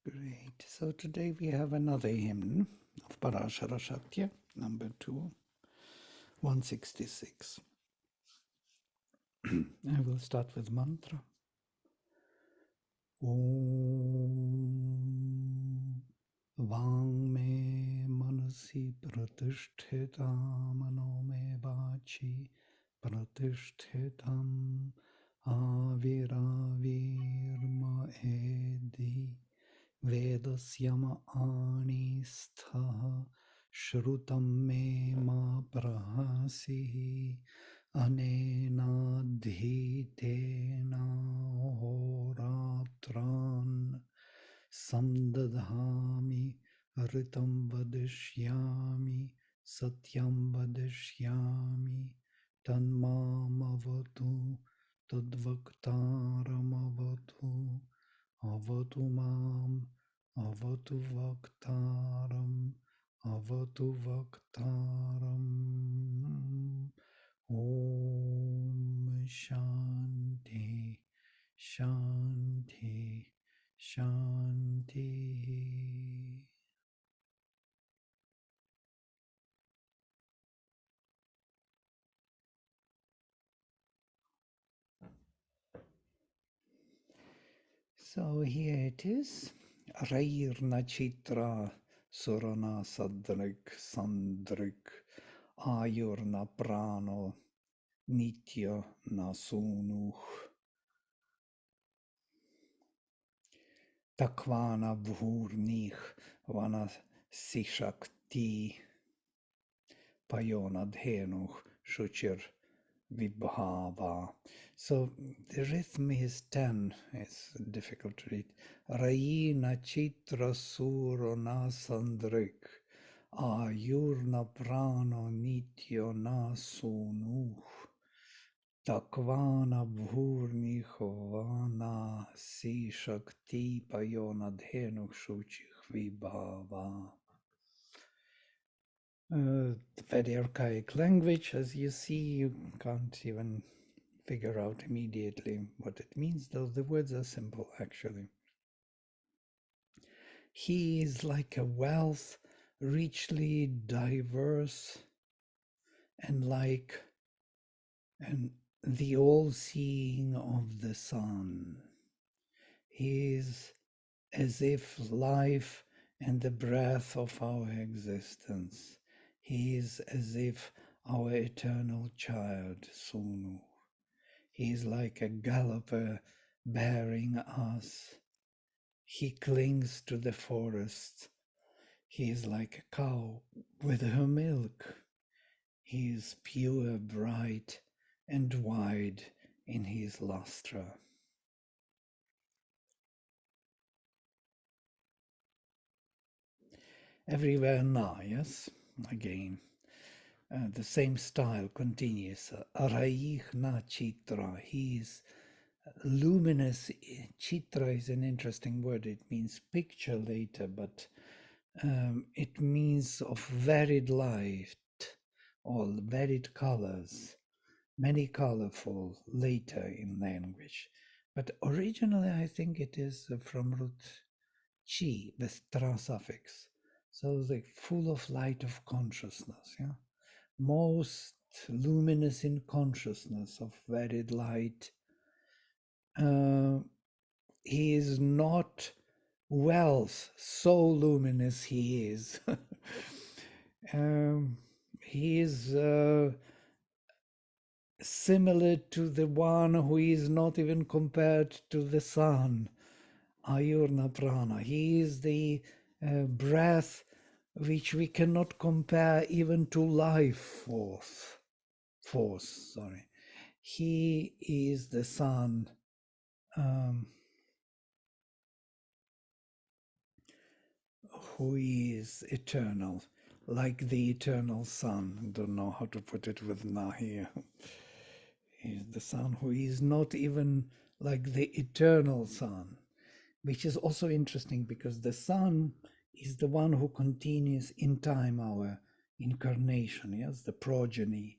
Great. So today we have another hymn of Parashara Shakya, number 2, 166. I will start with mantra. Om Vang me manasi pratisthita mano me vachi pratishthetam aviravirma edi Vedasyama anistha shrutam me ma prahasi anena dhitena horatran samdadhami ritam vadishyami satyam vadishyami tanmamavatu tadvaktaramavatu avatu mam avatu vaktaram avatu vaktaram Om Shanti Shanti Shanti. So here it is. Rairna Chitra Surana Sadrik Sandrik Ayurna Prano Nitya Nasunuh Takvana Bhurnich Vana Sishakti Payona Dhenuh Shuchir Vibhava. So the rhythm is 10. It's difficult to read. Raina Chitra Surana Sandrik Ayurna Prano Nityo Nasunu Takvana Bhurni Chovana Si Shakti Payona Dhenu Shuchich Vibhava. The very archaic language, as you see, you can't even figure out immediately what it means, though the words are simple actually. He is like a wealth richly diverse and like the all-seeing of the sun. He is as if life and the breath of our existence. He is as if our eternal child, Sunu. He is like a galloper bearing us. He clings to the forest. He is like a cow with her milk. He is pure, bright, and wide in his lustre. Everywhere now, yes? Again. The same style continues. Araich na chitra. He is luminous. Chitra is an interesting word. It means picture later, but it means of varied light or varied colors, many colorful later in language. But originally, I think it is from root chi with tra suffix. So like full of light of consciousness, yeah. Most luminous in consciousness of varied light. He is not wealth, so luminous he is. He is similar to the one who is not even compared to the sun, Ayurna Prana. He is the breath which we cannot compare even to life force. Sorry, he is the sun. Who is eternal, like the eternal sun. Don't know how to put it with na here. He is the sun who is not even like the eternal sun, which is also interesting because the sun is the one who continues in time our incarnation, yes, the progeny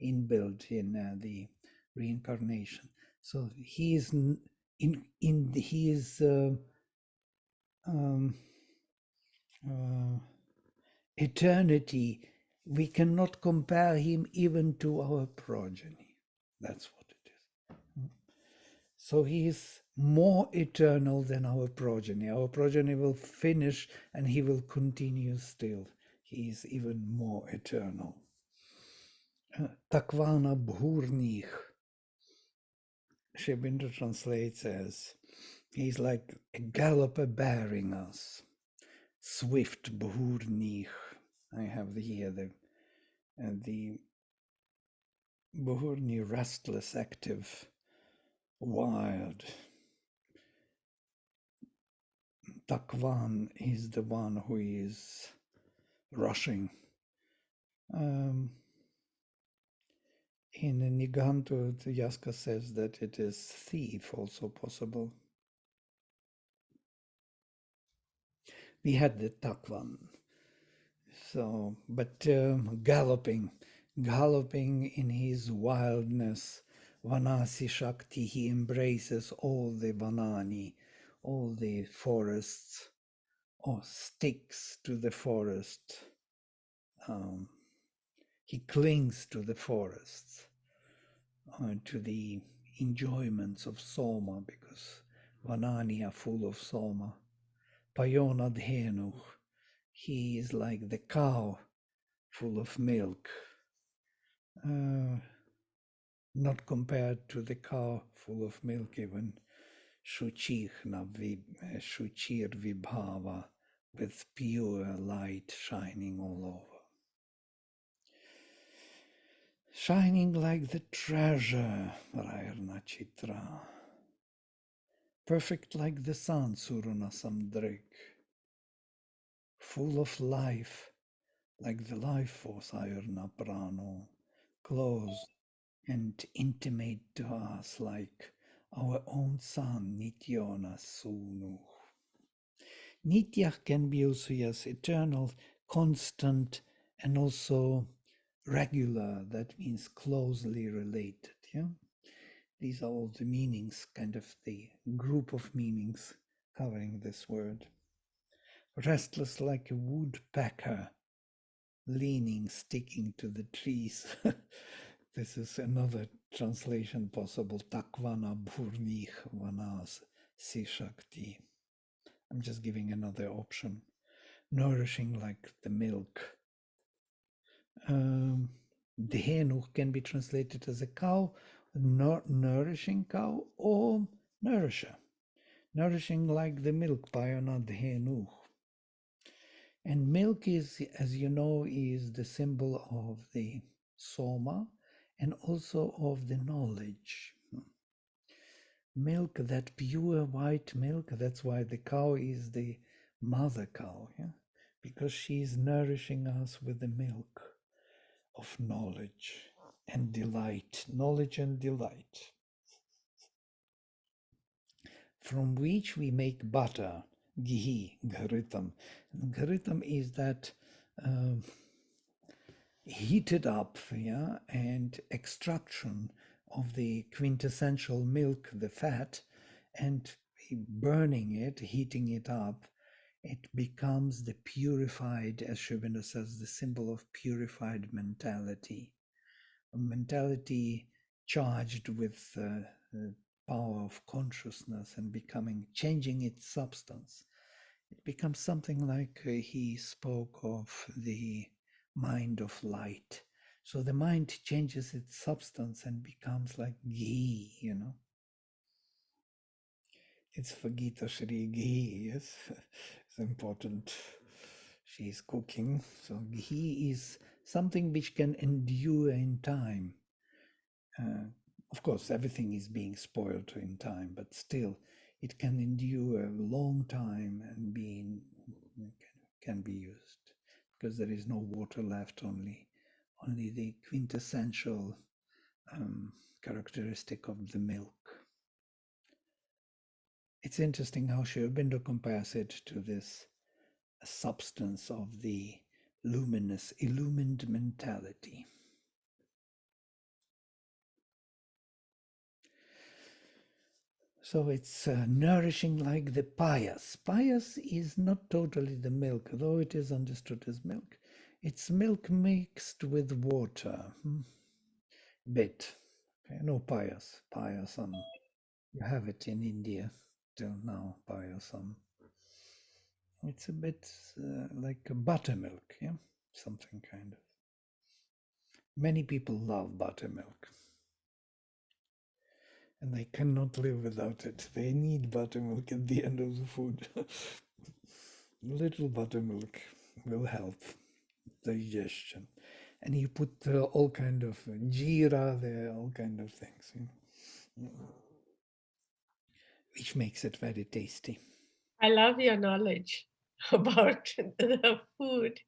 inbuilt in the reincarnation. So he is he is um, uh, eternity, we cannot compare him even to our progeny. That's what it is. So he is more eternal than our progeny. Our progeny will finish and he will continue still. He is even more eternal. Takvana bhurnich, Shebindra translates as, he's like a galloper bearing us. Swift bhurnich. I have here the bhurni, restless, active, wild. Takvan is the one who is rushing. In Nigantu, Yaska says that it is thief also possible. We had the Takvan. So, but galloping in his wildness, Vanasi Shakti, he embraces all the Vanani, all the forests, or sticks to the forest. He clings to the forests, to the enjoyments of Soma, because Vanani are full of Soma. Payona Dhenu, he is like the cow full of milk, not compared to the cow full of milk even. Shuchir Vibhava, with pure light shining all over. Shining like the treasure, Rayarna Chitra. Perfect like the sun, Suruna Samdrik. Full of life, like the life force, Ayurna Prano. Close and intimate to us like our own son, Nityona Sunu. Nitya can be also, yes, eternal, constant, and also regular. That means closely related. Yeah, these are all the meanings, kind of the group of meanings covering this word. Restless like a woodpecker, leaning, sticking to the trees. This is another translation possible. Takvana bhurnich vanas sishakti. I'm just giving another option. Nourishing like the milk. Dhenu can be translated as a cow, nourishing cow, or nourisher. Nourishing like the milk, payana dhenu. And milk is, as you know, is the symbol of the soma and also of the knowledge. Milk, that pure white milk, that's why the cow is the mother cow, yeah? Because she is nourishing us with the milk of knowledge and delight, knowledge and delight, from which we make butter, ghee, gharitam. Gharitam is that heated up, yeah, and extraction of the quintessential milk, the fat, and burning it, heating it up, it becomes the purified, as Shubinda says, the symbol of purified mentality, a mentality charged with power of consciousness and changing its substance. It becomes something like he spoke of the mind of light. So the mind changes its substance and becomes like ghee, you know. It's for Gita Shri ghee, yes. It's important. She's cooking. So ghee is something which can endure in time. Of course, everything is being spoiled in time, but still, it can endure a long time and can be used because there is no water left, only the quintessential characteristic of the milk. It's interesting how Sri Aurobindo compares it to this substance of the luminous, illumined mentality. So it's nourishing like the payas. Payas is not totally the milk, though it is understood as milk. It's milk mixed with water. Bit. Okay, no payas. Payasam. You have it in India till now, payasam. It's a bit like a buttermilk, yeah? Something kind of. Many people love buttermilk. And they cannot live without it. They need buttermilk at the end of the food. Little buttermilk will help digestion. And you put all kind of jeera there, all kind of things, which makes it very tasty. I love your knowledge about the food.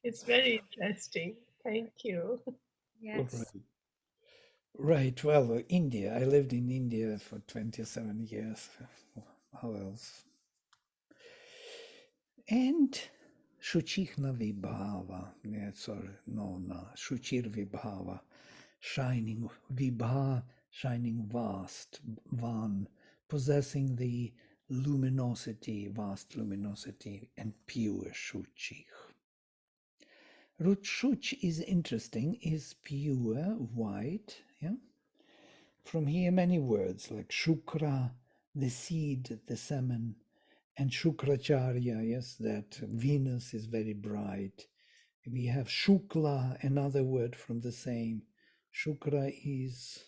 It's very interesting. Thank you. Right. Yes. Right. Well, India. I lived in India for 27 years. How else? And Shuchikhna Vibhava. Yeah, sorry, no. Shuchir Vibhava. Shining Vibha, shining vast, Van, possessing the luminosity, vast luminosity, and pure Shuchich. Root Shuch is interesting, is pure, white, yeah? From here, many words like Shukra, the seed, the semen, and Shukracharya, yes, that Venus is very bright. We have Shukla, another word from the same. Shukra is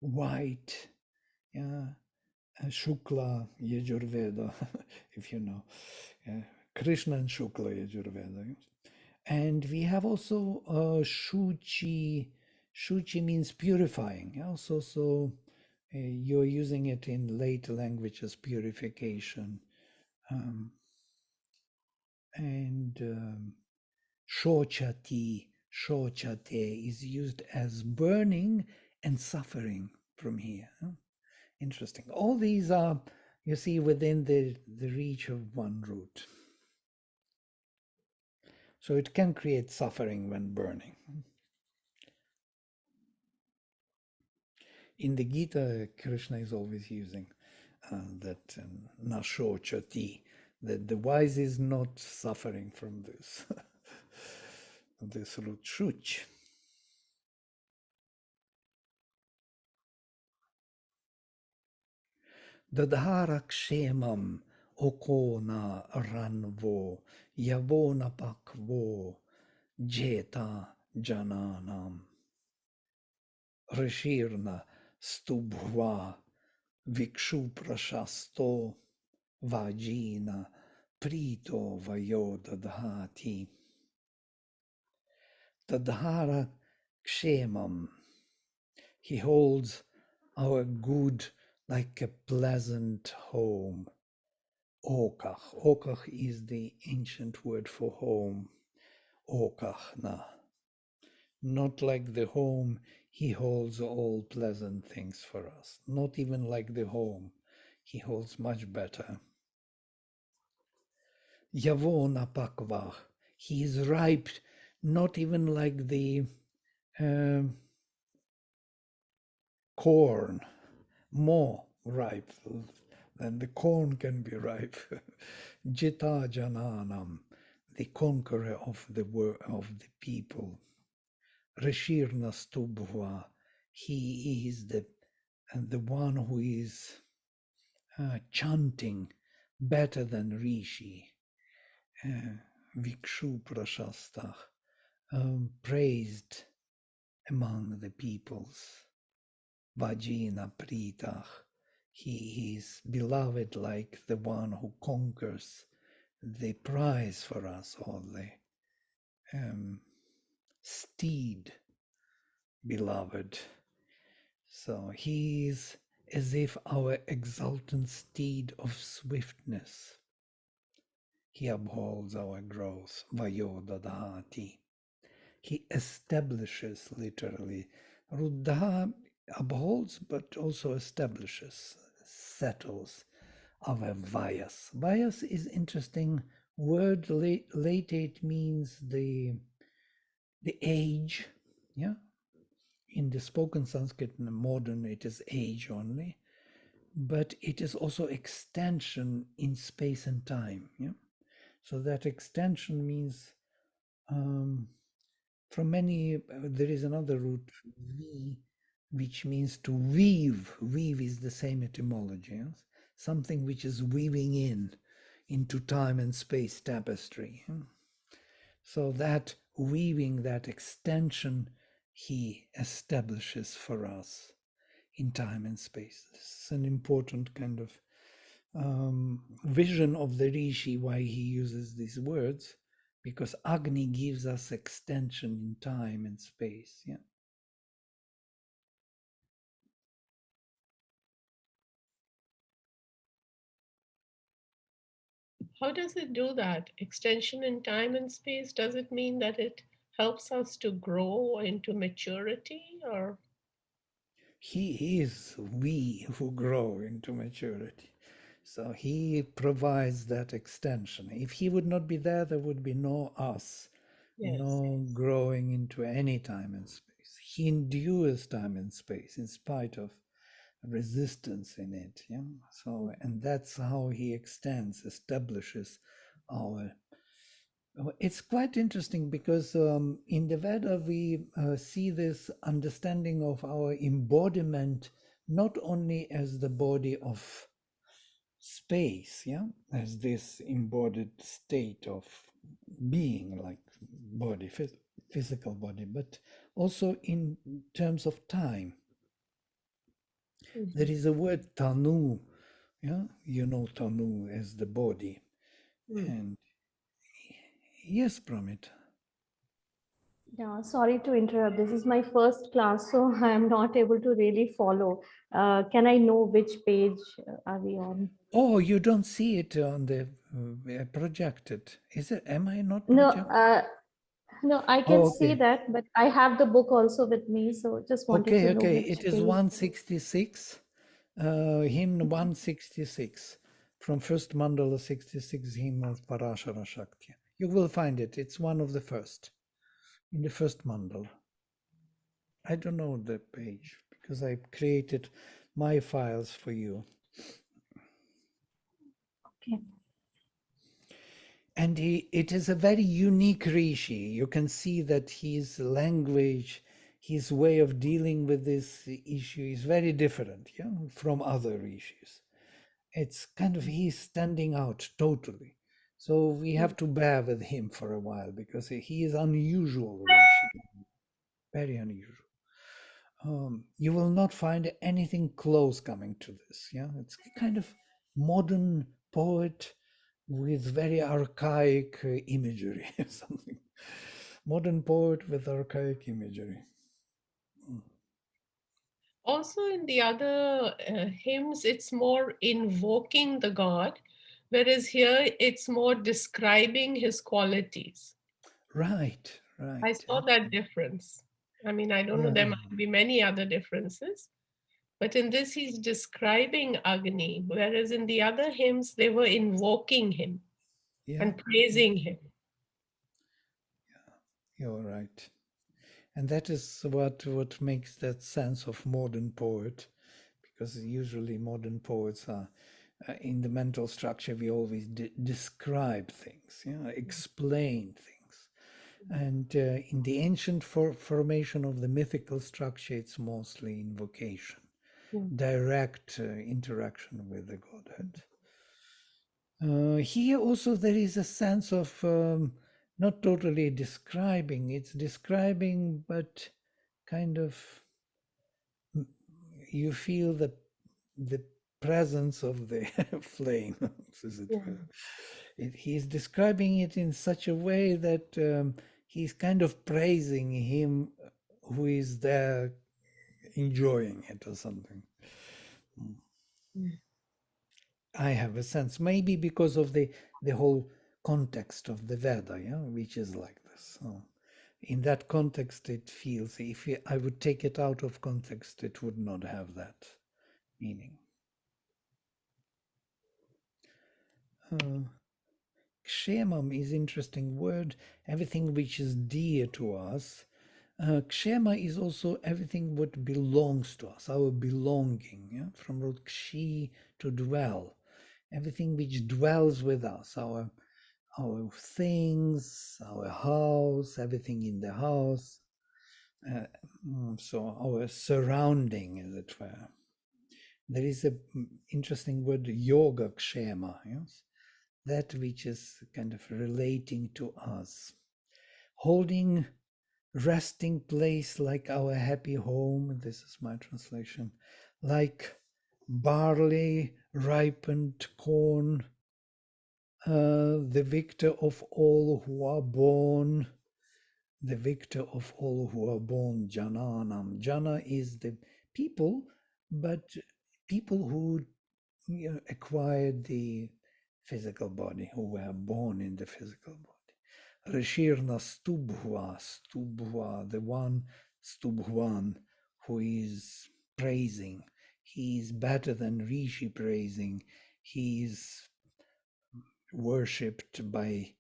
white, yeah, Shukla Yajurveda, if you know, yeah. Krishna and Shukla Yajurveda. And we have also Shuchi. Shuchi means purifying. Also, so you're using it in late languages, purification. And shochati, shochate is used as burning and suffering from here. Interesting. All these are, you see, within the reach of one root. So it can create suffering when burning. In the Gita, Krishna is always using that nashochati, that the wise is not suffering from this, this root shuch. Dadhara kshemam okona ranvo yavona pakvo jeta jananam rishirna stubhva vikshu prashasto vajina prito vayodadhati. Dadhara kshemam. He holds our good like a pleasant home. Okach. Okach is the ancient word for home. Okachna. Not like the home, he holds all pleasant things for us. Not even like the home, he holds much better. Yavona pakvach. He is ripe, not even like the corn, more ripe than the corn can be ripe. Jita Jananam, the conqueror of the people. Rishirna Stubhva, he is the one who is chanting better than Rishi. Vikshu Prashastach, praised among the peoples. Vajina Pritach, he is beloved like the one who conquers the prize for us, or the steed beloved. So he is as if our exultant steed of swiftness. He upholds our growth, Vayodadhati. He establishes, literally. Ruddha upholds, but also establishes, settles our Vayas. Vayas is interesting word. Late it means the age, yeah. in the spoken Sanskrit, in the modern, it is age only, but it is also extension in space and time. Yeah. So that extension means um, from many, there is another root, V, which means to weave. Weave is the same etymology. Yes? Something which is weaving in into time and space tapestry. Yeah? So that weaving, that extension, he establishes for us in time and space. This is an important kind of vision of the Rishi, why he uses these words, because Agni gives us extension in time and space. Yeah. How does it do that? Extension in time and space? Does it mean that it helps us to grow into maturity or? He is we who grow into maturity. So he provides that extension. If he would not be there, there would be no us, Yes. no growing into any time and space. He endures time and space in spite of resistance in it. Yeah. So, and that's how he extends, establishes our. It's quite interesting because in the Veda we see this understanding of our embodiment not only as the body of space, yeah, as this embodied state of being, like body, physical body, but also in terms of time. There Mhm. is a word tanu, yeah, you know tanu as the body, Mm. and yes, Pramit. Yeah, sorry to interrupt. This is my first class, so I am not able to really follow. Can I know which page are we on? Oh, you don't see it on the projected. Is it? Am I not No, project? no, I can Oh, see okay. that, but I have the book also with me, so just wanted Okay, to know okay. which It is page. 166, hymn 166, from first mandala 66 hymn of Parashara Shakti. You will find it. It's one of the first, in the first mandala. I don't know the page because I created my files for you. Okay. And it is a very unique rishi. You can see that his language, his way of dealing with this issue is very different, yeah, from other rishis. It's kind of he's standing out totally. So we Mm. have to bear with him for a while because he is unusual rishi, very unusual. You will not find anything close coming to this. Yeah, it's kind of modern poet with very archaic imagery, something. Modern poet with archaic imagery. Mm. Also, in the other hymns, it's more invoking the god, whereas here it's more describing his qualities. Right, I right. saw that difference. I mean, I don't know, Yeah, there might be many other differences, but in this, he's describing Agni, whereas in the other hymns, they were invoking him yeah, and praising him. you're right. And that is what makes that sense of modern poet, because usually modern poets are in the mental structure we always describe things, explain things. And in the ancient formation of the mythical structure, it's mostly invocation, Mm. direct interaction with the godhead. Here also there is a sense of not totally describing, it's describing, but kind of you feel the presence of the flame, as it Yeah. were. He's describing it in such a way that he's kind of praising him who is there enjoying it or something. Mm. I have a sense, maybe because of the whole context of the Veda, yeah, which is like this. So in that context, it feels if I would take it out of context, it would not have that meaning. Kshemam is interesting word. Everything which is dear to us, Kshema is also everything what belongs to us, our belonging, yeah? From root kshi, to dwell, everything which dwells with us, our things, our house, everything in the house. Uh, so our surrounding, as it were. There is a interesting word, yoga kshema, yes? That which is kind of relating to us. Holding resting place like our happy home, this is my translation, like barley, ripened corn, the victor of all who are born, the victor of all who are born, Jananam. Jana is the people, but people who acquired the physical body, who were born in the physical body. Rishirna Stubhva, the one Stubhvan who is praising. He is better than Rishi praising. He is worshipped by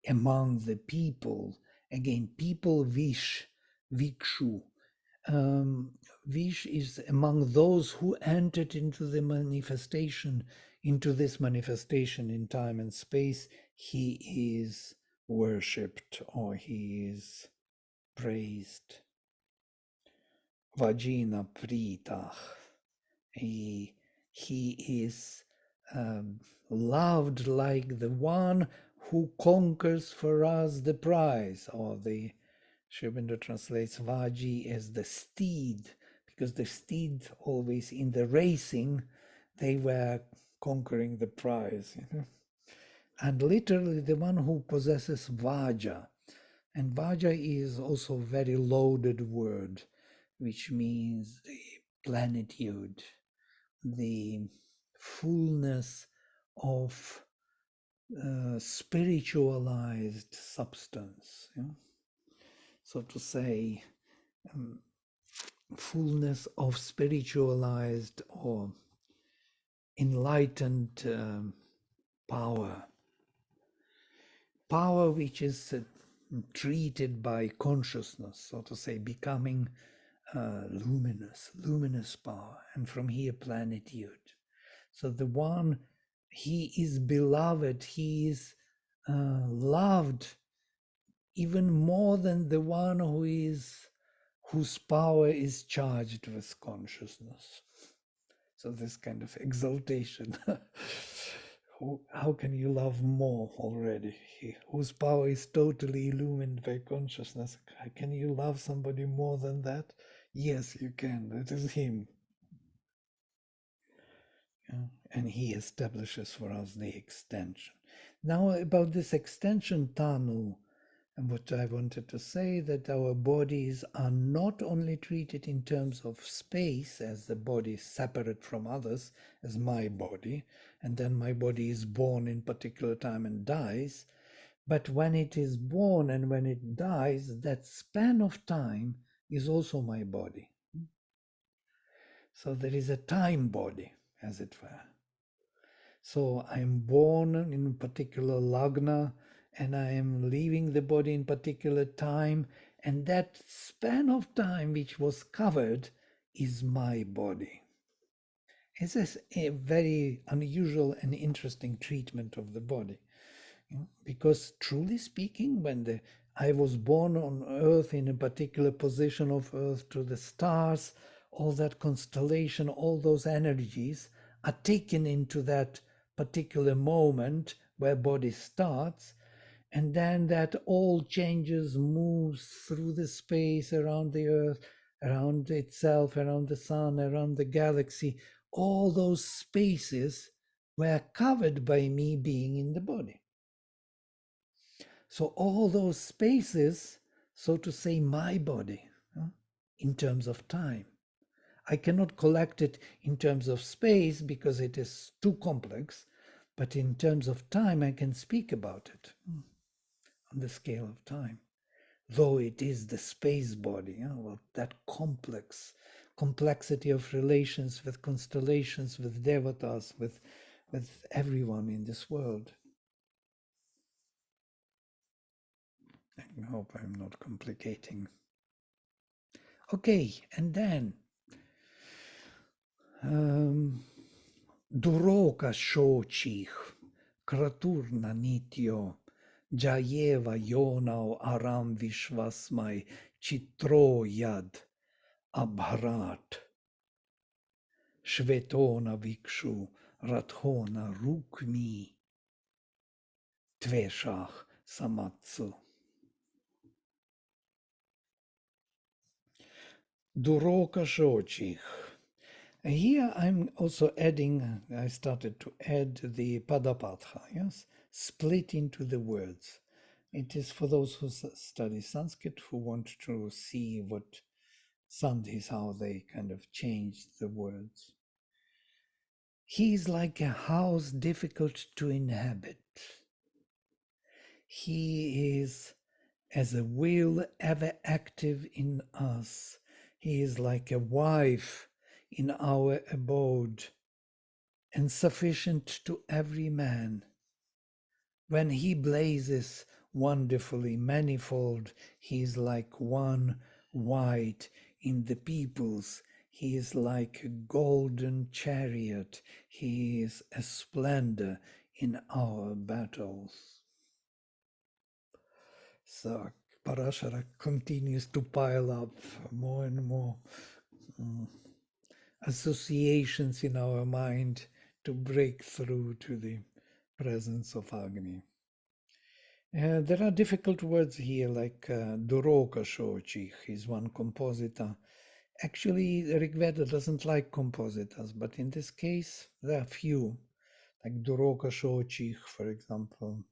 among the people. Again, people Vikshu. Vish is among those who entered into the manifestation, into this manifestation in time and space. He is worshipped or he is praised. Vajina Pritach. He is loved like the one who conquers for us the prize, or the Sri Aurobindo translates Vaji as the steed, because the steed always in the racing, they were conquering the prize. And literally the one who possesses Vaja. And Vaja is also a very loaded word, which means the plenitude, the fullness of spiritualized substance. Yeah? So to say, fullness of spiritualized or enlightened power. Power which is treated by consciousness, so to say, becoming luminous power, and from here plenitude. So the one, he is beloved, he is loved even more than the one whose power is charged with consciousness. So this kind of exaltation. How can you love more already? Whose power is totally illumined by consciousness. Can you love somebody more than that? Yes, you can. That is him. Yeah. And he establishes for us the extension. Now about this extension Tanu, and what I wanted to say, that our bodies are not only treated in terms of space as the body separate from others, as my body, and then my body is born in particular time and dies, but when it is born and when it dies, that span of time is also my body. So there is a time body, as it were. So I am born in a particular lagna, and I am leaving the body in particular time, and that span of time which was covered is my body. This is a very unusual and interesting treatment of the body. Because truly speaking, when I was born on earth in a particular position of earth to the stars, all that constellation, all those energies are taken into that particular moment where body starts, and then that all changes, moves through the space around the earth, around itself, around the sun, around the galaxy. All those spaces were covered by me being in the body. So all those spaces, so to say, my body, in terms of time. I cannot collect it in terms of space because it is too complex, but in terms of time, I can speak about it on the scale of time. Though it is the space body, well, that complexity of relations with constellations, with devatas, with everyone in this world. I hope I'm not complicating Okay, and then Duroka Shochich, Kraturna Nityo, Jayeva Yonau Aram Vishvasmai, Chitro Yad, Abharat, Shvetona Vikshu, Rathona Rukmi, Tveshach Samatsu. Duroka Shochich. Here I'm also adding, I started to add the Padapatha, yes, split into the words. It is for those who study Sanskrit who want to see what Sandhis, how they kind of changed the words. He is like a house difficult to inhabit. He is as a will ever active in us. He is like a wife in our abode and sufficient to every man. When he blazes wonderfully manifold, he is like one white in the peoples. He is like a golden chariot. He is a splendor in our battles. So Parashara continues to pile up more and more associations in our mind to break through to the presence of Agni. There are difficult words here like Doroka Shochich is one compositor. Actually, the Rig Veda doesn't like compositors, but in this case, there are few, like Doroka Shochich, for example.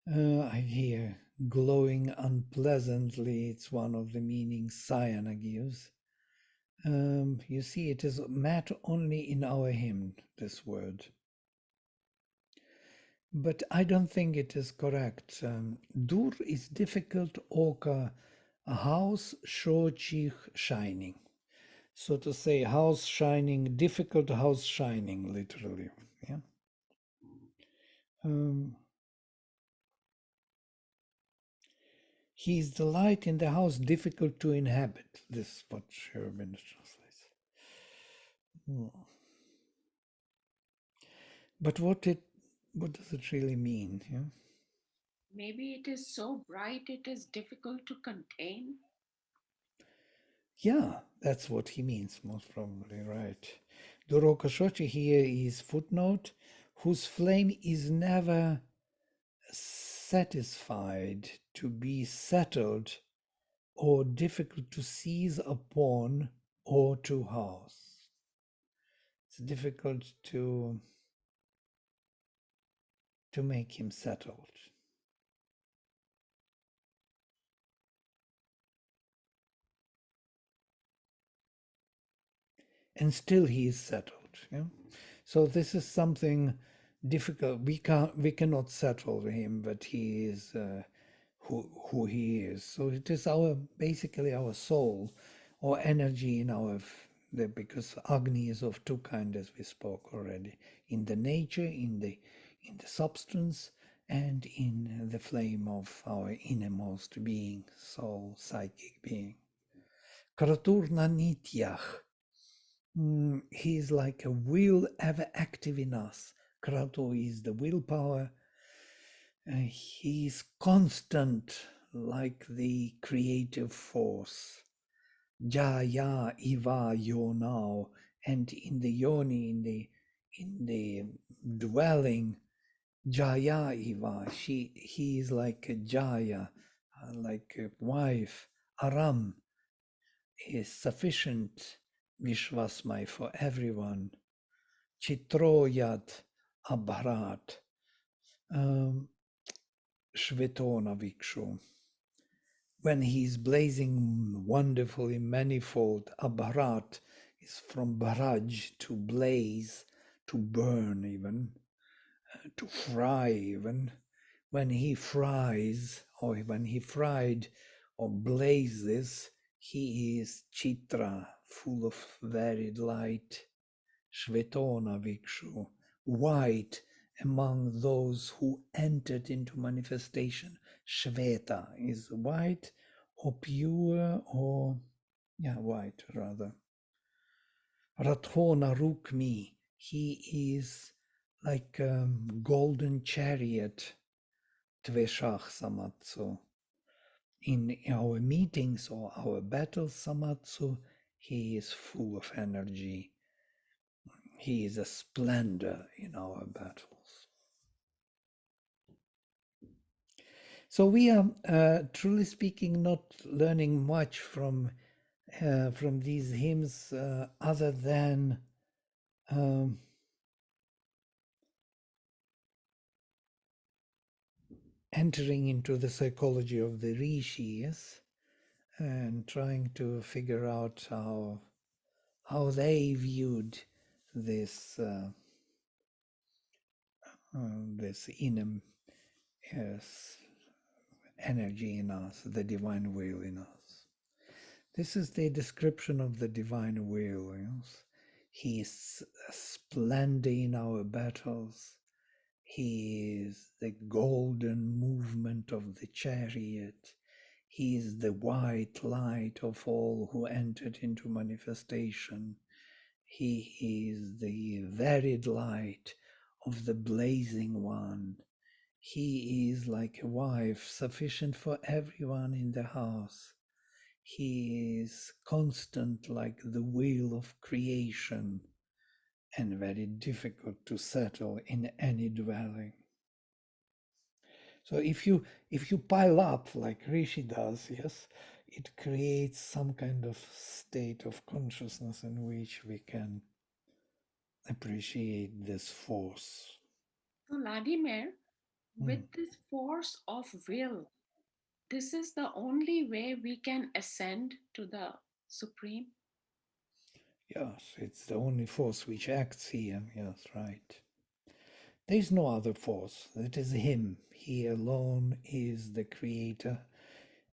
I hear glowing unpleasantly, it's one of the meanings Sayana gives. You see, it is met only in our hymn, this word. But I don't think it is correct. Dur is difficult oka, a house shochich shining. So to say house shining, difficult house shining, literally. Yeah. He is the light in the house difficult to inhabit. This is what Sherman translates. But what does it really mean? Yeah? Maybe it is so bright it is difficult to contain. Yeah, that's what he means, most probably, right. Dorokashochi here is footnote, whose flame is never satisfied to be settled or difficult to seize upon or to house. It's difficult to make him settled. And still he is settled. Yeah? So this is something difficult. We cannot settle him, but he is who he is. So it is basically our soul or energy in our because Agni is of two kinds, as we spoke already, in the nature, in the substance, and in the flame of our innermost being, soul, psychic being. Kraturna Nityach. He is like a will ever active in us. Krato is the willpower. He is constant like the creative force. Jaya Iva Yonao, and in the yoni, in the dwelling, Jaya Iva, he is like a Jaya, like a wife. Aram is sufficient Vishvasmai for everyone. Chitroyat Abharat, Shvetona Vikshu. When he is blazing wonderfully manifold, Abharat is from Bharaj, to blaze, to burn even, to fry even. When he fries, or when he fried or blazes, he is Chitra, full of varied light. Shvetona Vikshu, white among those who entered into manifestation. Shveta is white or pure or Yeah, white rather. Rathona Rukmi, he is like golden chariot, Tveshach Samatsu. In our meetings or our battles, Samatsu, he is full of energy. He is a splendor in our battles. So we are, truly speaking, not learning much from these hymns, other than um, entering into the psychology of the rishis and trying to figure out how they viewed this this inner, yes, energy in us, the divine will in us. This is the description of the divine will. Yes? He is splendid in our battles. He is the golden movement of the chariot. He is the white light of all who entered into manifestation. He is the varied light of the blazing one. He is like a wife, sufficient for everyone in the house. He is constant like the wheel of creation and very difficult to settle in any dwelling. So if you pile up like Rishi does, yes, it creates some kind of state of consciousness in which we can appreciate this force. So, Vladimir, with Mm. this force of will, this is the only way we can ascend to the Supreme. Yes, it's the only force which acts here. Yes, right. There is no other force. It is Him. He alone is the Creator,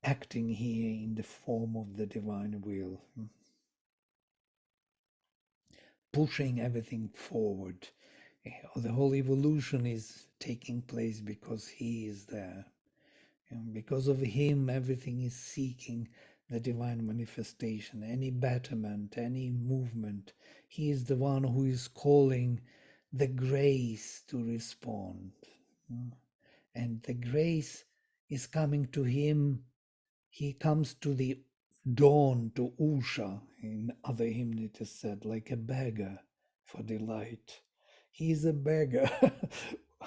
acting here in the form of the divine will, pushing everything forward. The whole evolution is taking place because He is there. And because of Him, everything is seeking the divine manifestation, any betterment, any movement. He is the one who is calling the grace to respond. And the grace is coming to Him. He comes to the dawn, to Usha, in other hymn it is said, like a beggar for delight. He is a beggar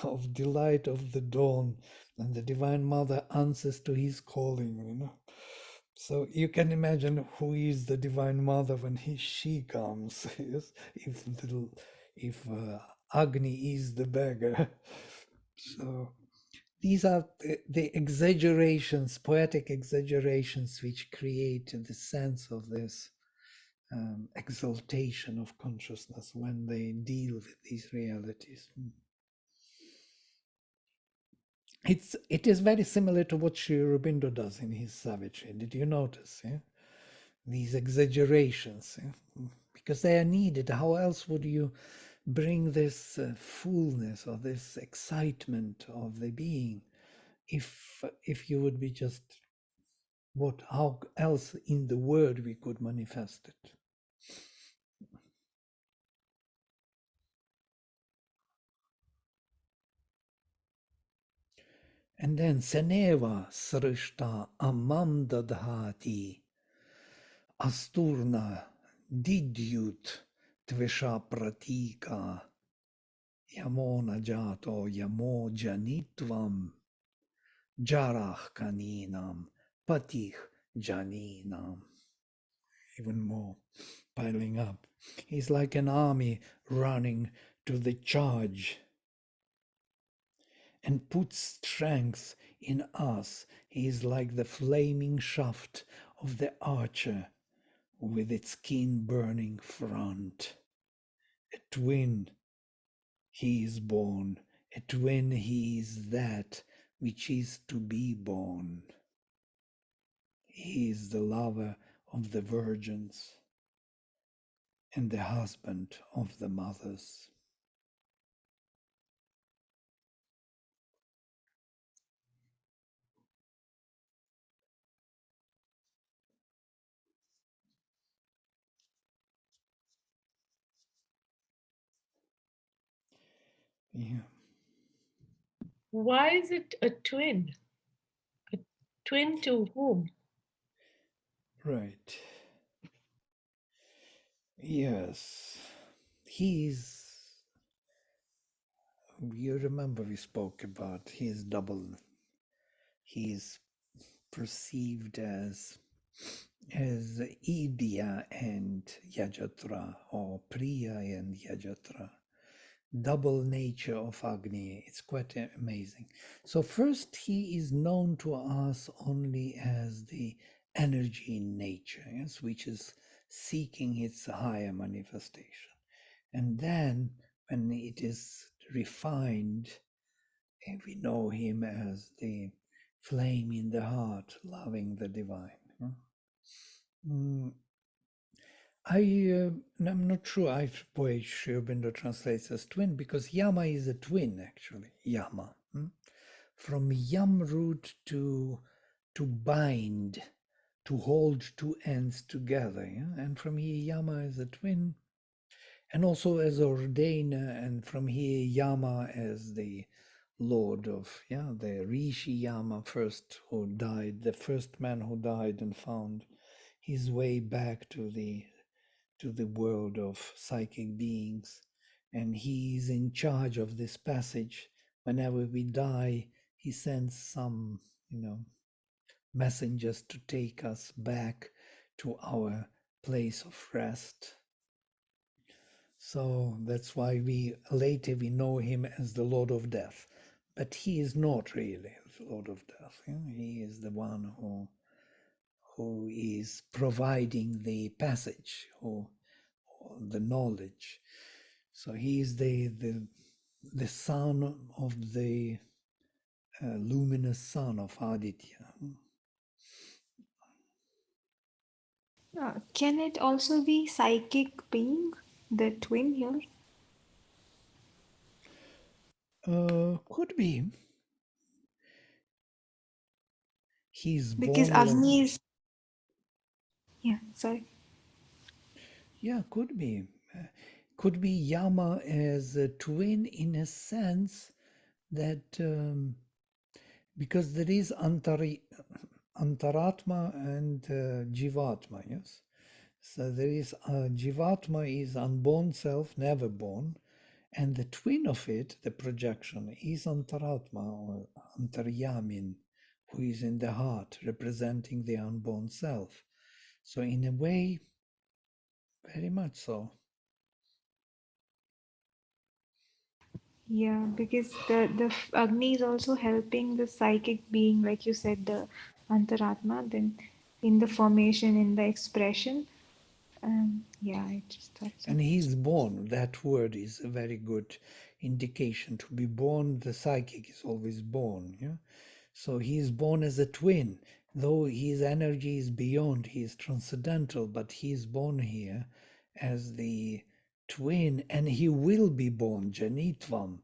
of delight of the dawn, and the Divine Mother answers to his calling, So you can imagine who is the Divine Mother when she comes. Yes? If Agni is the beggar. So these are the exaggerations, poetic exaggerations, which create the sense of this exaltation of consciousness when they deal with these realities. It is very similar to what Sri Aurobindo does in his Savagery. Did you notice? Yeah? These exaggerations, yeah? Because they are needed. How else would you bring this fullness or this excitement of the being if you would be just how else in the word we could manifest it? And then Seneva Srishta Amam Dadhati Asturna Didyut Tvesha Pratika Yamona Jato Yamo Janitvam Jarach Kaninam Patich Janinam. Even more piling up. He's like an army running to the charge and puts strength in us. He is like the flaming shaft of the archer with its keen burning front. A twin he is born, a twin he is that which is to be born. He is the lover of the virgins and the husband of the mothers. Yeah. Why is it a twin? A twin to whom? Right. Yes. He's, you remember we spoke about his double, he's perceived as Idya and Yajatra, or Priya and Yajatra, double nature of Agni. It's quite amazing. So first he is known to us only as the energy in nature, yes, which is seeking its higher manifestation. And then when it is refined, we know him as the flame in the heart, loving the divine. Mm, I'm not sure why Sri Aurobindo translates as twin, because Yama is a twin actually. Yama, from Yam root to bind, to hold two ends together, yeah? And from here Yama is a twin, and also as ordainer, and from here Yama as the lord of, yeah, the Rishi Yama first, who died, the first man who died and found his way back to the world of psychic beings, and he is in charge of this passage. Whenever we die, he sends some, messengers to take us back to our place of rest. So that's why we know him as the Lord of Death, but he is not really the Lord of Death. He is the one who is providing the passage, or the knowledge. So he is the son of the luminous son of Aditya. Can it also be psychic being, the twin here? Could be. He's Because born like, Agni is, yeah, sorry. yeah, could be. Could be Yama as a twin in a sense that because there is Antaratma and Jivatma, yes? So there is Jivatma is unborn self, never born, and the twin of it, the projection, is Antaratma or Antaryamin, who is in the heart, representing the unborn self. So in a way, very much so. Yeah, because the Agni is also helping the psychic being, like you said, the Antaratma, then in the formation, in the expression. Yeah, I just thought so. And he is born. That word is a very good indication. To be born, the psychic is always born. Yeah. So he is born as a twin, though his energy is beyond, he is transcendental, but he is born here as the twin, and he will be born, Janitvam.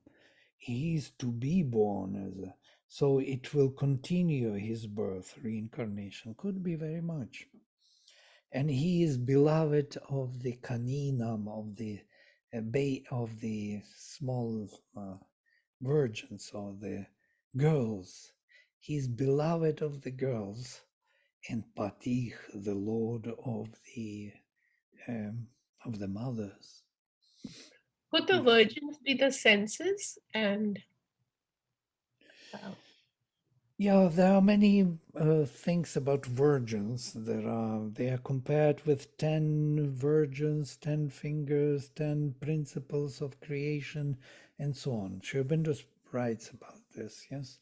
He is to be born as a, so it will continue his birth, reincarnation. Could be very much. And he is beloved of the Kaninam, of the of the small virgins, or the girls. He is beloved of the girls, and Patich, the lord of the mothers. Could the virgins be the senses? And Yeah, there are many things about virgins. They are compared with 10 virgins, 10 fingers, 10 principles of creation, and so on. Sri Aurobindo writes about this, yes,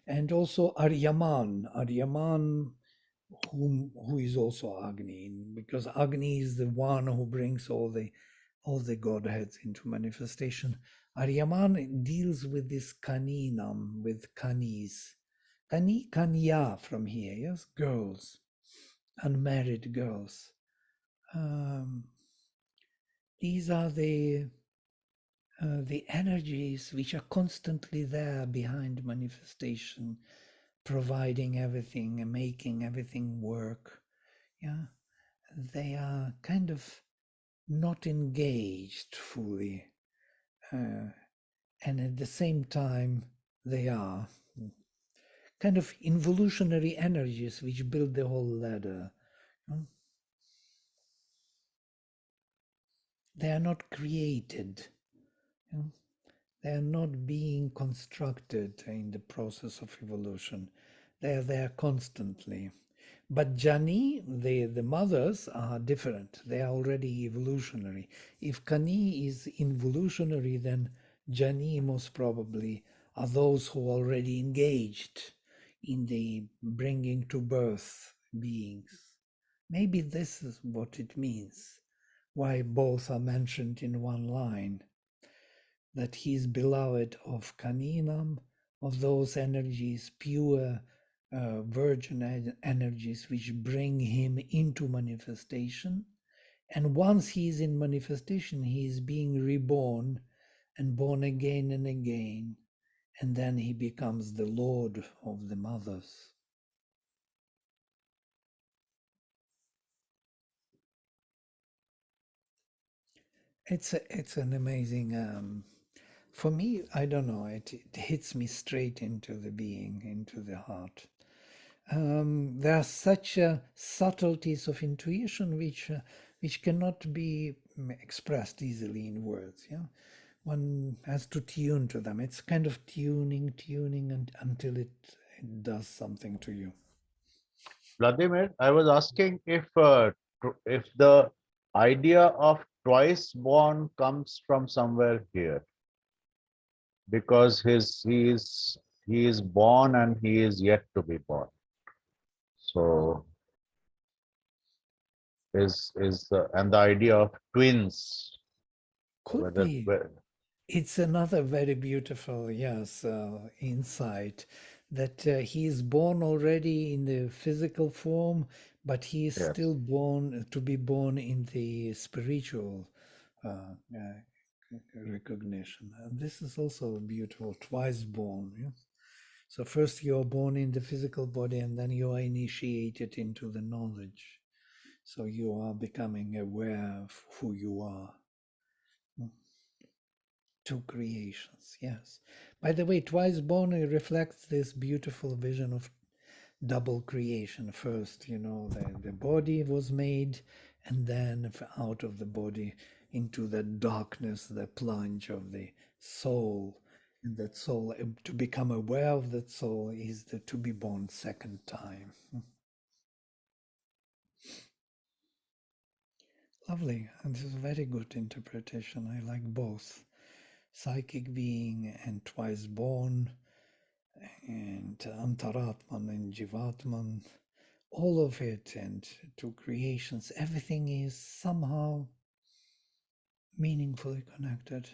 and also Aryaman, who is also Agni, because Agni is the one who brings all the godheads into manifestation. Aryaman deals with this kaninam, with kanis. Kanya from here, yes, girls, unmarried girls. These are the energies which are constantly there behind manifestation, providing everything and making everything work. Yeah, they are kind of not engaged fully. and at the same time, they are kind of involutionary energies which build the whole ladder. They are not created. They are not being constructed in the process of evolution. They are there constantly. But Jani, the mothers are different. They are already evolutionary. If Kani is involutionary, then Jani most probably are those who are already engaged in the bringing to birth beings. Maybe this is what it means, why both are mentioned in one line, that he is beloved of Kaninam, of those energies, pure virgin energies which bring him into manifestation. And once he is in manifestation, he is being reborn and born again and again. And then he becomes the Lord of the mothers. It's an amazing, for me, I don't know, it hits me straight into the being, into the heart. There are such subtleties of intuition which cannot be expressed easily in words. Yeah, one has to tune to them. It's kind of tuning, and until it does something to you. Vladimir, I was asking if the idea of twice born comes from somewhere here, because he is born and he is yet to be born. So and the idea of twins, Could whether be. It's another very beautiful, yes, insight that he is born already in the physical form, but he is yes. still born to be born in the spiritual recognition. And this is also beautiful, twice born. Yeah? So first you are born in the physical body, and then you are initiated into the knowledge. So you are becoming aware of who you are. Two creations, yes. By the way, twice born reflects this beautiful vision of double creation. First, the body was made, and then out of the body into the darkness, the plunge of the soul. And that soul, to become aware of that soul, is to be born second time. Lovely. And this is a very good interpretation. I like both. Psychic being and twice born, and Antaratman and Jivatman, all of it, and two creations, everything is somehow meaningfully connected.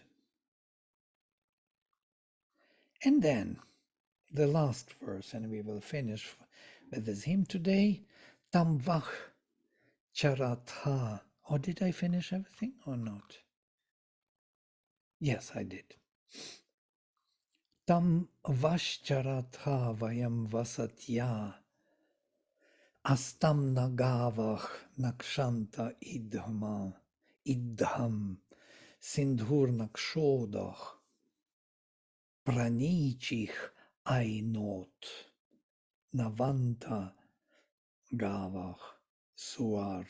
And then the last verse, and we will finish with this hymn today, Tamvach Charatha. Or did I finish everything or not? Yes, I did. Tam Vashcharatha Vayam Vasatya Astam Nagavach Nakshanta Idham Sindhur Nakshodach Pranichich Ainot Navanta Gavach Suar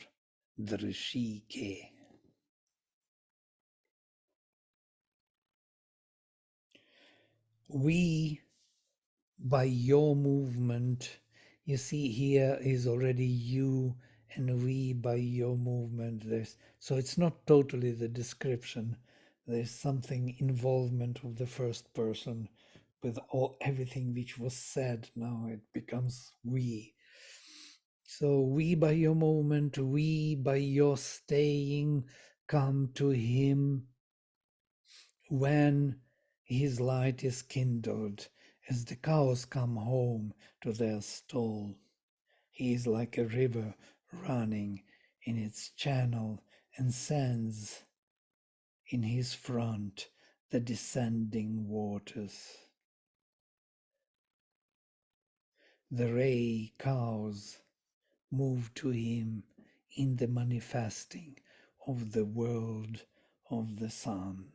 Drishike. We, by your movement, you see here is already you and we by your movement. So it's not totally the description. There's something involvement of the first person with everything which was said. Now it becomes we. So we by your movement, we by your staying, come to him when his light is kindled, as the cows come home to their stall. He is like a river running in its channel and sends in his front the descending waters. The ray cows move to him in the manifesting of the world of the sun.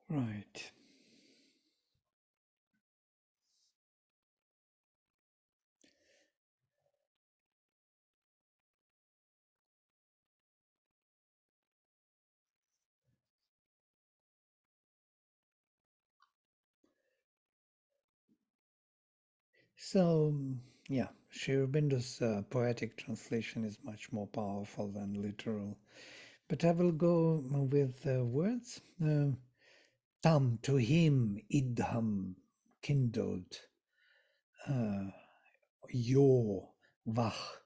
Right. So, yeah, Sri Aurobindo's poetic translation is much more powerful than literal. But I will go with words. Tam, to him, idham, kindled, yo, vach,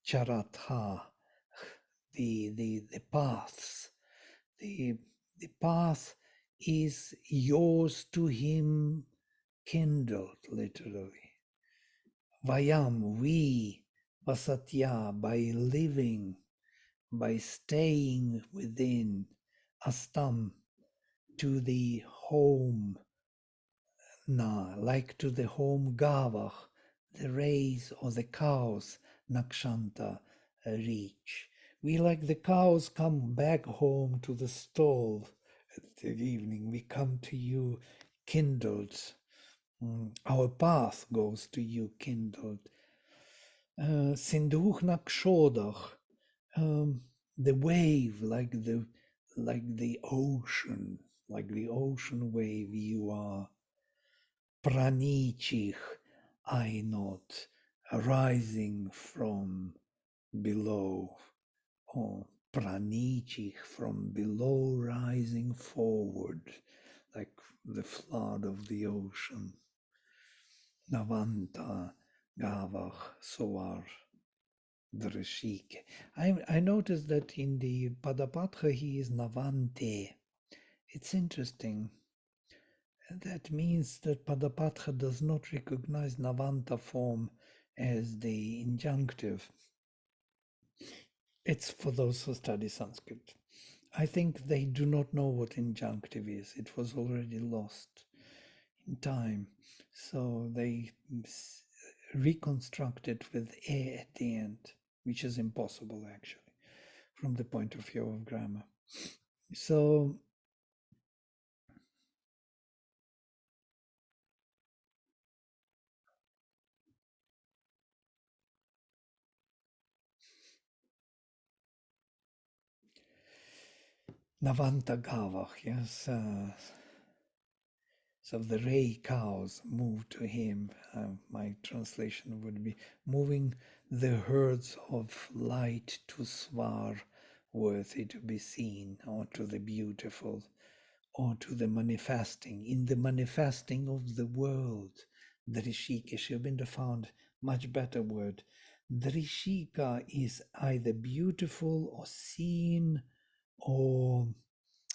charatha, the paths. The path is yours to him, kindled, literally. Vayam, we, vasatya, by living, by staying within, astam, to the home, na, like to the home gavach, the rays or the cows, nakshanta, reach. We, like the cows, come back home to the stall at the evening. We come to you kindled. Our path goes to you kindled. Sinduch nakshodach, the wave, like the ocean, like the ocean wave you are. Pranichich, I not, rising from below, or pranichich, from below rising forward, like the flood of the ocean. Navanta, Gavach, Soar, Drishike. I noticed that in the Padapatha he is Navante. It's interesting. That means that Padapatha does not recognize Navanta form as the injunctive. It's for those who study Sanskrit. I think they do not know what injunctive is. It was already lost in time. So they reconstruct it with a at the end, which is impossible actually from the point of view of grammar. So Navanta Gavach, yes. So the ray cows move to him. My translation would be moving the herds of light to Svar, worthy to be seen, or to the beautiful, or to the manifesting, in the manifesting of the world. Drishika, Shobinda found much better word. Drishika is either beautiful or seen, or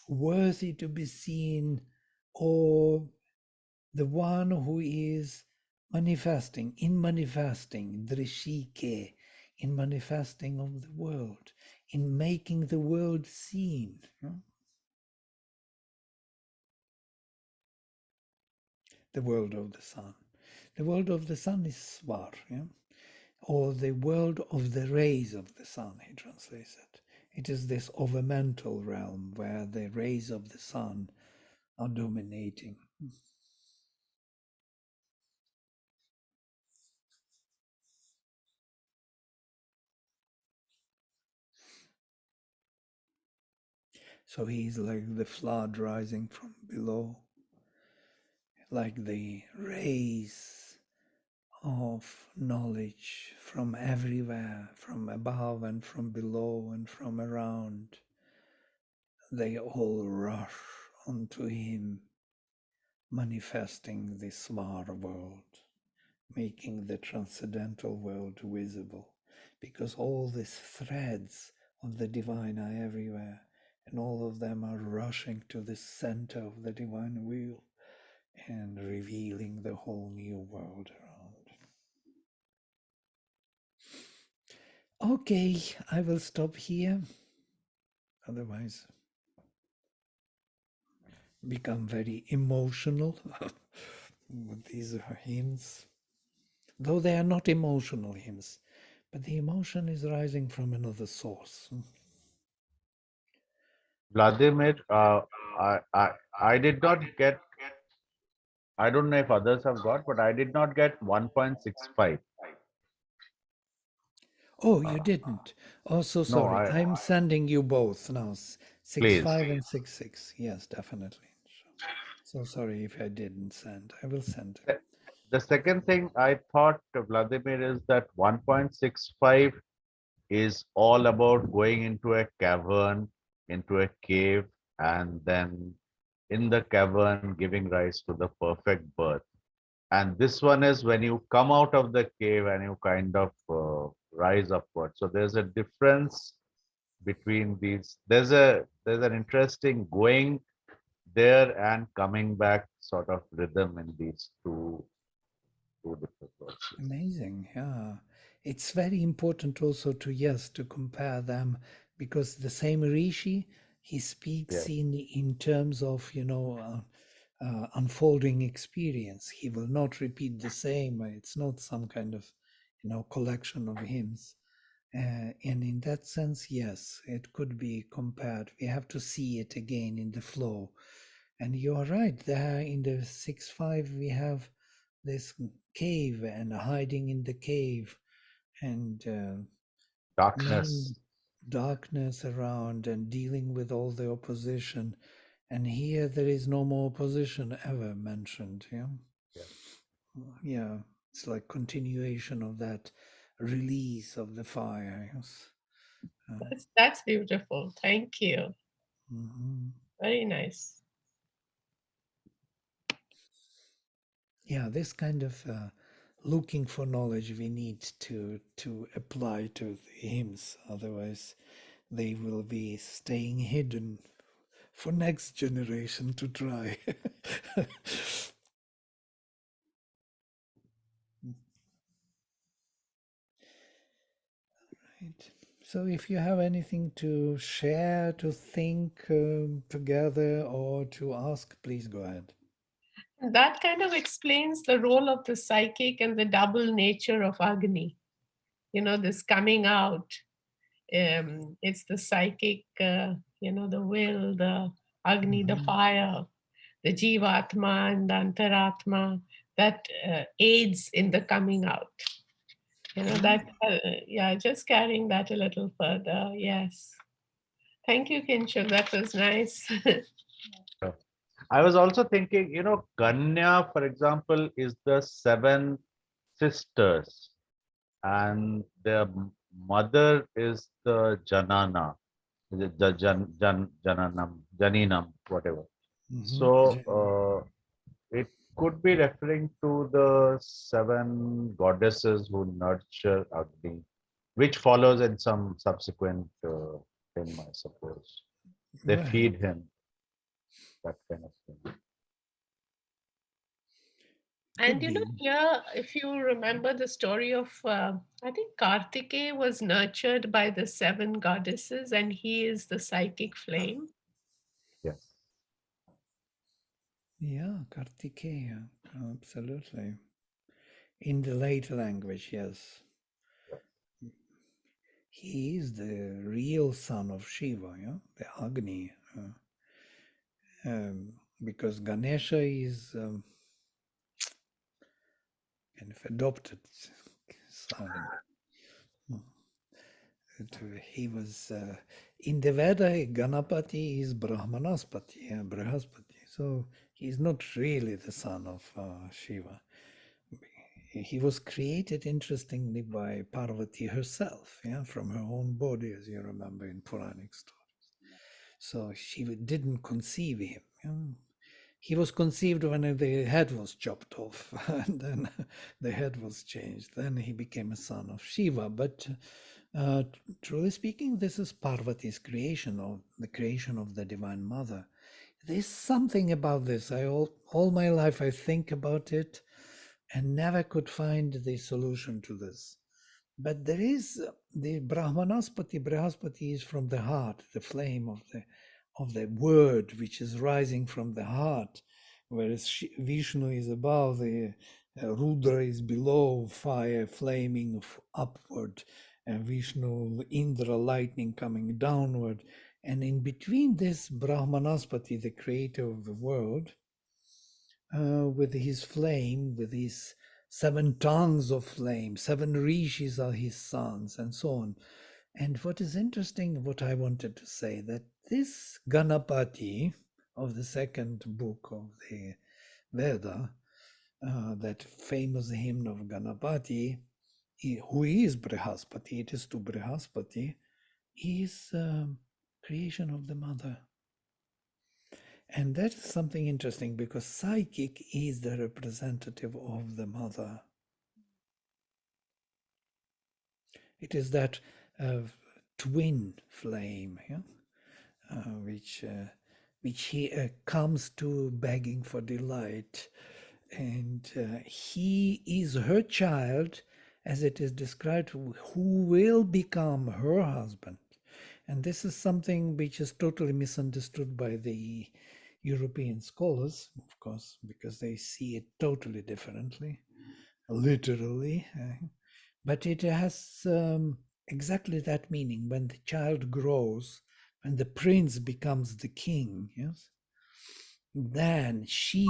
worthy to be seen, or the one who is manifesting, drishike, in manifesting of the world, in making the world seen. The world of the sun. The world of the sun is Svar, or the world of the rays of the sun, he translates it. It is this overmental realm where the rays of the sun are dominating. So he's like the flood rising from below, like the rays of knowledge from everywhere, from above and from below and from around. They all rush onto him, manifesting the Svar world, making the transcendental world visible, because all these threads of the divine are everywhere, and all of them are rushing to the center of the divine wheel and revealing the whole new world around. Okay, I will stop here. Otherwise, become very emotional with these hymns. Though they are not emotional hymns, but the emotion is rising from another source. Vladimir, I did not get, I don't know if others have got, but I did not get 1.65. Oh, you didn't. Oh, so No, sorry. I'm sending you both now. please. 6.5 and 6.6. Yes, definitely. So sorry if I didn't send. I will send. The second thing I thought, Vladimir, is that 1.65 is all about going into a cavern, into a cave, and then in the cavern giving rise to the perfect birth. And this one is when you come out of the cave and you kind of rise upward. So there's a difference between these. There's an interesting going there and coming back sort of rhythm in these two different verses. Amazing. Yeah. It's very important also to, yes, to compare them because the same Rishi, he speaks Yes. in terms of, unfolding experience. He will not repeat the same. It's not some kind of, collection of hymns. And in that sense, yes, it could be compared. We have to see it again in the flow. And you are right, there in the 6.5, we have this cave and hiding in the cave and Darkness. main darkness around and dealing with all the opposition. And here there is no more opposition ever mentioned. Yeah. Yes. Yeah. It's like continuation of that release of the fire. Yes. That's beautiful. Thank you. Mhm. Very nice. Yeah, this kind of looking for knowledge we need to apply to the hymns. Otherwise, they will be staying hidden for next generation to try. Right. So, if you have anything to share, to think together, or to ask, please go ahead. That kind of explains the role of the psychic and the double nature of Agni. This coming out. It's the psychic, the will, the Agni, the fire, the Jivatma and the Antaratma that aids in the coming out. That, just carrying that a little further. Yes. Thank you, Kinshuk. That was nice. I was also thinking, Kanya, for example, is the seven sisters, and their mother is the Janana, the Jananam, Janinam, whatever. So it could be referring to the seven goddesses who nurture Agni, which follows in some subsequent hymn, I suppose. They Right. feed him, that kind of thing. And Could be. here, if you remember the story of, I think Kartikeya was nurtured by the seven goddesses, and he is the psychic flame. Yes. Yeah, Kartikeya, absolutely. In the late language, yes. He is the real son of Shiva, yeah? The Agni. Because Ganesha is kind of adopted son. He was in the Veda, Ganapati is Brahmanaspati, Brihaspati. So he's not really the son of Shiva. He was created, interestingly, by Parvati herself, yeah, from her own body, as you remember in Puranic stories. So she didn't conceive him. Yeah. He was conceived when the head was chopped off, and then the head was changed. Then he became a son of Shiva. But truly speaking, this is Parvati's creation, or the creation of the Divine Mother. There's something about this. All my life I think about it, and never could find the solution to this. But there is the Brahmanaspati. Brihaspati is from the heart, the flame of the word which is rising from the heart, whereas Vishnu is above, the Rudra is below, fire flaming upward, and Vishnu, Indra, lightning coming downward, And in between this Brahmanaspati, the creator of the world, with his flame, with his 7 tongues of flame, 7 rishis are his sons, and so on. And what is interesting, what I wanted to say, that this Ganapati of the second book of the Veda, that famous hymn of Ganapati, who is Brihaspati, it is to Brihaspati, is creation of the mother. And that is something interesting because psychic is the representative of the mother. It is that twin flame, yeah? which he comes to begging for delight. And he is her child, as it is described, who will become her husband. And this is something which is totally misunderstood by the European scholars, of course, because they see it totally differently, literally. But it has exactly that meaning. When the child grows, when the prince becomes the king, yes, then she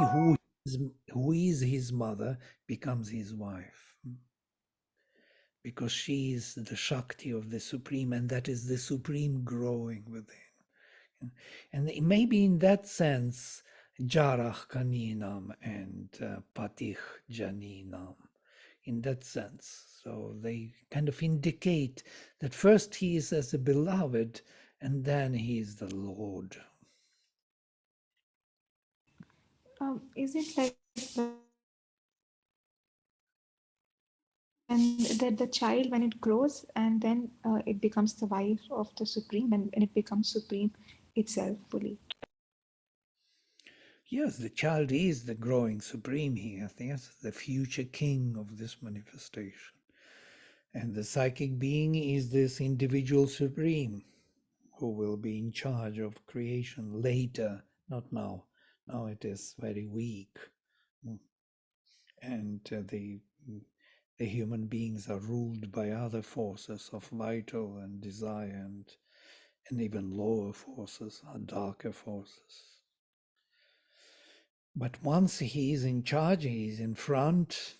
who is his mother becomes his wife, because she is the Shakti of the Supreme, and that is the Supreme growing within. And maybe in that sense, Jarach Kaninam and Patich Janinam, in that sense. So they kind of indicate that first he is as a beloved, and then he is the Lord. Is it like and that the child, when it grows and then it becomes the wife of the Supreme, and it becomes Supreme itself fully? Yes, the child is the growing Supreme here. Yes, the future king of this manifestation. And the psychic being is this individual Supreme who will be in charge of creation later, not now. Now it is very weak. And the human beings are ruled by other forces of vital and desire, and even lower forces, darker forces. But once he is in charge, he is in front,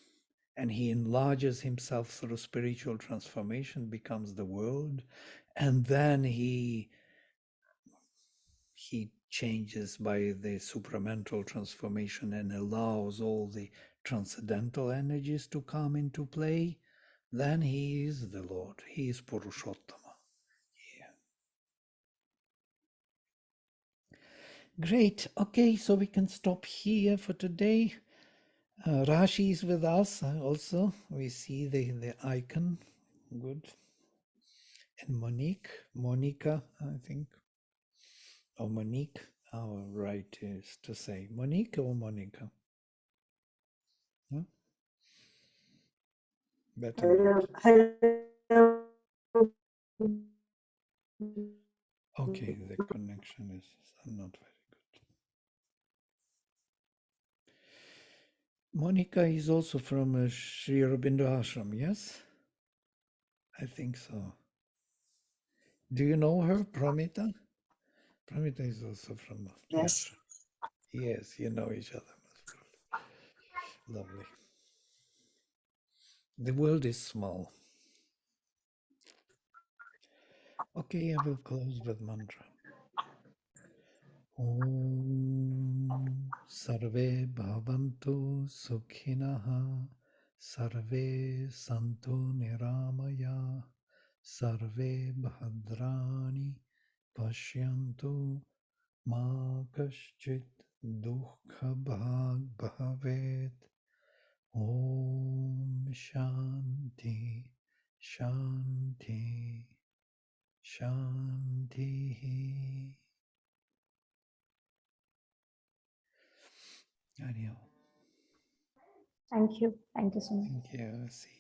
and he enlarges himself through spiritual transformation, becomes the world, and then he changes by the supramental transformation and allows all the transcendental energies to come into play, then he is the Lord. He is Purushottama. Yeah. Great. Okay, so we can stop here for today. Rashi is with us also. We see the icon. Good. And Monica, I think. Or Monique. Our right is to say Monique or Monica. Huh? Better not. Okay, the connection is not very good. Monica is also from Sri Aurobindo Ashram, yes? I think so. Do you know her, Pramita? Pramita is also from the ashram. Yes, you know each other. Lovely. The world is small. Okay, I will close with mantra. Om Sarve Bhavantu Sukhinaha Sarve Santu Niramaya Sarve Bhadrani Pashyantu Ma Kaschit Dukha Bhag Bhavet. Om Shanti Shanti Shanti. Ariel. Thank you. Thank you so much. Thank you. See